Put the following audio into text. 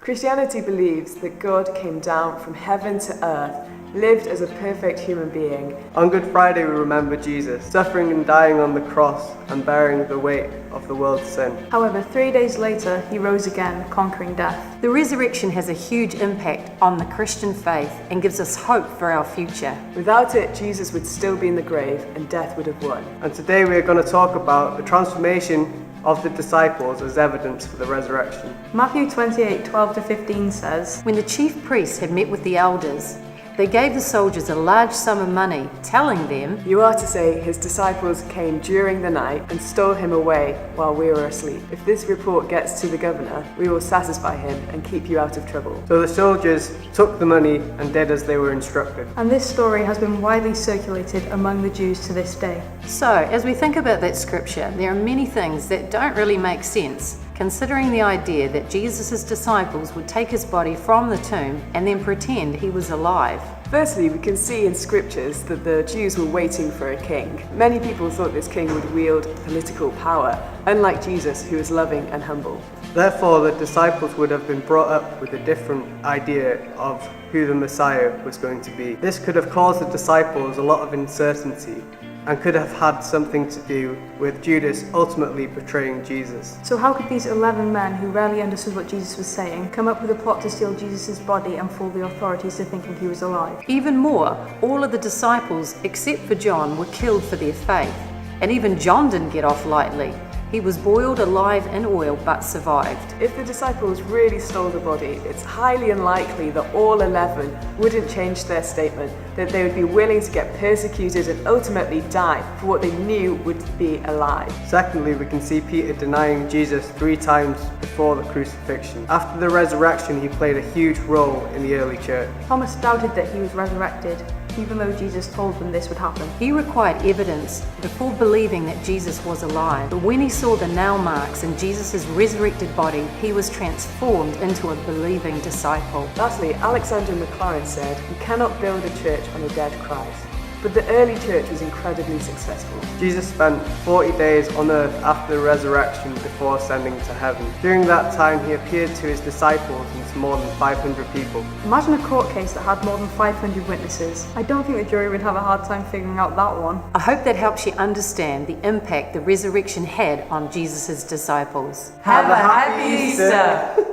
Christianity believes that God came down from heaven to earth, lived as a perfect human being. On Good Friday we remember Jesus, suffering and dying on the cross and bearing the weight of the world's sin. However, 3 days later, he rose again, conquering death. The resurrection has a huge impact on the Christian faith and gives us hope for our future. Without it, Jesus would still be in the grave and death would have won. And today we are going to talk about the transformation of the disciples as evidence for the resurrection. Matthew 28:12-15 says, When the chief priests had met with the elders, they gave the soldiers a large sum of money, telling them, You are to say his disciples came during the night and stole him away while we were asleep. If this report gets to the governor, we will satisfy him and keep you out of trouble. So the soldiers took the money and did as they were instructed. and this story has been widely circulated among the Jews to this day. So, as we think about that scripture, there are many things that don't really make sense, considering the idea that Jesus' disciples would take his body from the tomb and then pretend he was alive. Firstly, we can see in scriptures that the Jews were waiting for a king. Many people thought this king would wield political power, unlike Jesus, who is loving and humble. Therefore, the disciples would have been brought up with a different idea of who the Messiah was going to be. This could have caused the disciples a lot of uncertainty and could have had something to do with Judas ultimately betraying Jesus. So how could these 11 men who rarely understood what Jesus was saying come up with a plot to steal Jesus' body and fool the authorities to thinking he was alive? Even more, all of the disciples, except for John, were killed for their faith. And even John didn't get off lightly. He was boiled alive in oil but survived. If the disciples really stole the body, it's highly unlikely that all 11 wouldn't change their statement, that they would be willing to get persecuted and ultimately die for what they knew would be a lie. Secondly, we can see Peter denying Jesus 3 times before the crucifixion. After the resurrection, he played a huge role in the early church. Thomas doubted that he was resurrected, even though Jesus told them this would happen. He required evidence before believing that Jesus was alive. But when he saw the nail marks in Jesus' resurrected body, he was transformed into a believing disciple. Lastly, Alexander Maclaren said, You cannot build a church on a dead Christ. But the early church was incredibly successful. Jesus spent 40 days on earth after the resurrection before ascending to heaven. During that time, he appeared to his disciples and to more than 500 people. Imagine a court case that had more than 500 witnesses. I don't think the jury would have a hard time figuring out that one. I hope that helps you understand the impact the resurrection had on Jesus' disciples. Have a happy Easter!